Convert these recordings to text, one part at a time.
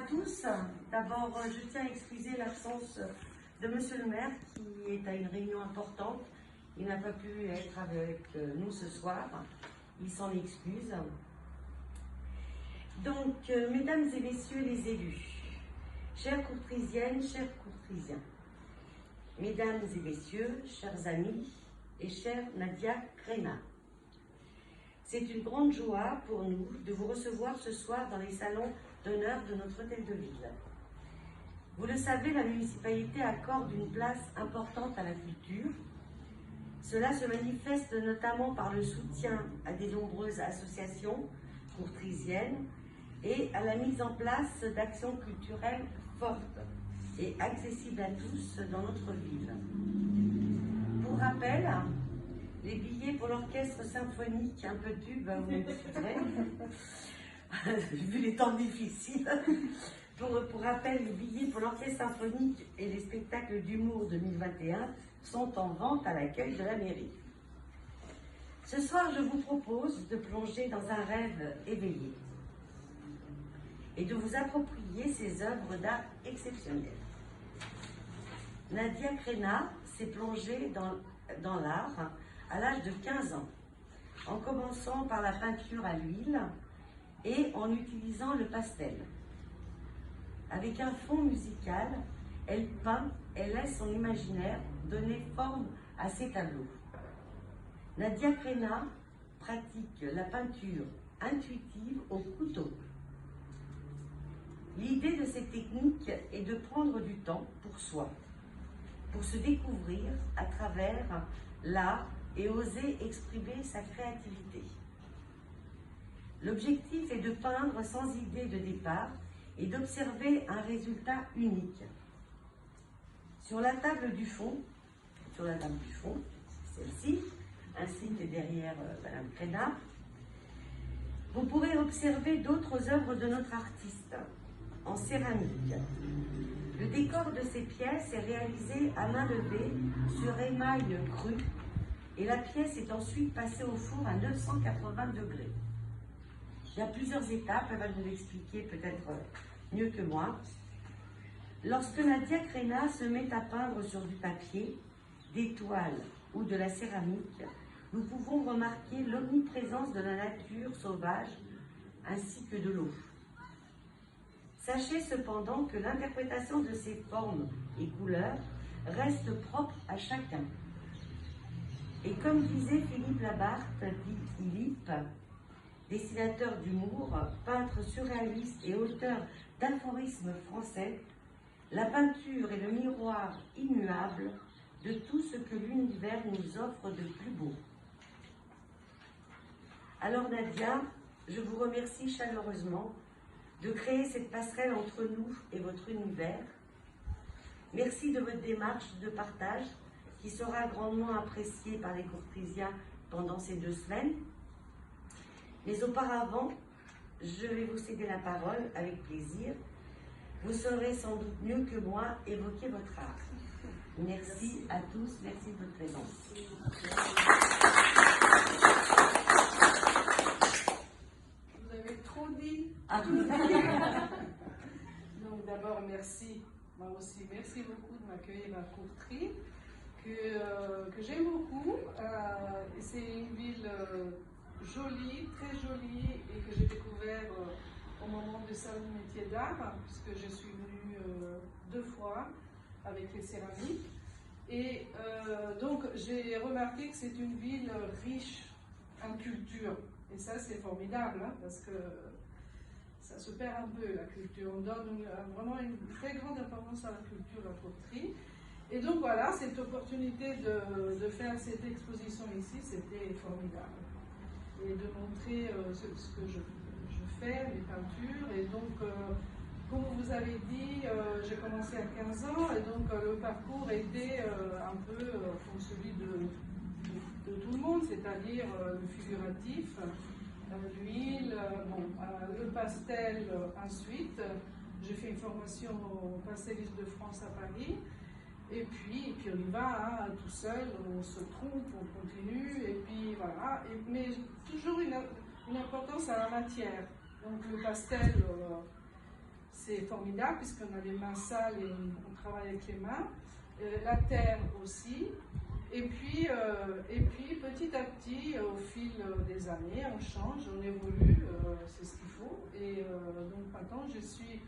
tous. D'abord, je tiens à excuser l'absence de Monsieur le maire qui est à une réunion importante. Il n'a pas pu être avec nous ce soir. Il s'en excuse. Donc, mesdames et messieurs les élus, chères courtrisiennes, chers courtrisiens, mesdames et messieurs, chers amis et chère Nadia Crena, c'est une grande joie pour nous de vous recevoir ce soir dans les salons d'honneur de notre hôtel de ville. Vous le savez, la municipalité accorde une place importante à la culture. Cela se manifeste notamment par le soutien à des nombreuses associations courtrisiennes et à la mise en place d'actions culturelles fortes et accessibles à tous dans notre ville. Pour rappel, les billets pour l'orchestre symphonique, un peu tube, vous me suivrez, vu les temps difficiles. Pour rappel, les billets pour l'orchestre symphonique et les spectacles d'humour 2021 sont en vente à l'accueil de la mairie. Ce soir, je vous propose de plonger dans un rêve éveillé et de vous approprier ces œuvres d'art exceptionnelles. Nadia Crena s'est plongée dans l'art à l'âge de 15 ans, en commençant par la peinture à l'huile et en utilisant le pastel. Avec un fond musical, elle peint et laisse son imaginaire donner forme à ses tableaux. Nadia Crena pratique la peinture intuitive au couteau. L'idée de cette technique est de prendre du temps pour soi, pour se découvrir à travers l'art et oser exprimer sa créativité. L'objectif est de peindre sans idée de départ et d'observer un résultat unique. Sur la table du fond, celle-ci, ainsi que derrière Madame Crena, vous pourrez observer d'autres œuvres de notre artiste en céramique. Le décor de ces pièces est réalisé à main levée sur émail cru et la pièce est ensuite passée au four à 980 degrés. Il y a plusieurs étapes, elle va nous l'expliquer peut-être mieux que moi. Lorsque Nadia Crena se met à peindre sur du papier, des toiles ou de la céramique, nous pouvons remarquer l'omniprésence de la nature sauvage ainsi que de l'eau. Sachez cependant que l'interprétation de ces formes et couleurs reste propre à chacun. Et comme disait Philippe Labarthe, dit Philippe, dessinateur d'humour, peintre surréaliste et auteur d'aphorismes français, la peinture est le miroir immuable de tout ce que l'univers nous offre de plus beau. Alors Nadia, je vous remercie chaleureusement de créer cette passerelle entre nous et votre univers. Merci de votre démarche de partage qui sera grandement appréciée par les courtrisiens pendant ces 2 semaines. Mais auparavant, je vais vous céder la parole avec plaisir. Vous saurez sans doute mieux que moi évoquer votre art. Merci à tous, merci de votre présence. Vous avez trop dit. Donc d'abord, merci. Moi aussi, merci beaucoup de m'accueillir à Courtrai, que j'aime beaucoup. C'est une ville jolie, très jolie, et que j'ai découvert au moment du salon de métier d'art, puisque je suis venue 2 fois avec les céramiques. Et donc j'ai remarqué que c'est une ville riche en culture. Et ça, c'est formidable, hein, parce que ça se perd un peu, la culture. On donne vraiment une très grande importance à la culture à Courtrai. Et donc voilà, cette opportunité de faire cette exposition ici, c'était formidable. Et de montrer ce que je fais, mes peintures. Et donc, comme vous avez dit, j'ai commencé à 15 ans, et donc le parcours était un peu comme celui de tout le monde, c'est-à-dire le figuratif, l'huile, le pastel ensuite. J'ai fait une formation au Pasteliste de France à Paris. Et puis on y va, hein, tout seul, on se trompe, on continue, et puis voilà. Mais toujours une importance à la matière. Donc le pastel, c'est formidable puisqu'on a les mains sales et on travaille avec les mains. La terre aussi. Et puis petit à petit, au fil des années, on change, on évolue, c'est ce qu'il faut. Et donc maintenant, je suis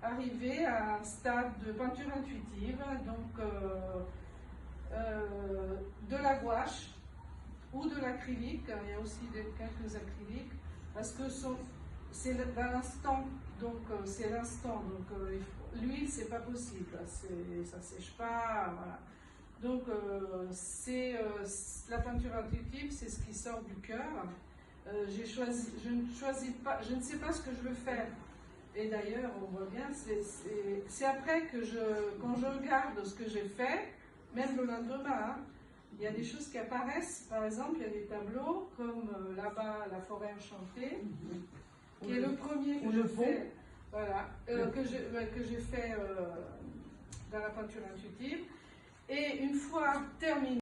arrivée à un stade de peinture intuitive, donc de la gouache ou de l'acrylique. Il y a aussi quelques acryliques, parce que c'est dans l'instant, donc c'est l'instant. Donc l'huile, c'est pas possible, ça sèche pas. Voilà. Donc la peinture intuitive, c'est ce qui sort du cœur. Je ne sais pas ce que je veux faire. Et d'ailleurs, on voit bien, c'est après que quand je regarde ce que j'ai fait, même le lendemain, hein, il y a des choses qui apparaissent. Par exemple, il y a des tableaux comme là-bas, La forêt enchantée, qui est le premier que je fais, voilà, que j'ai fait dans la peinture intuitive. Et une fois terminé,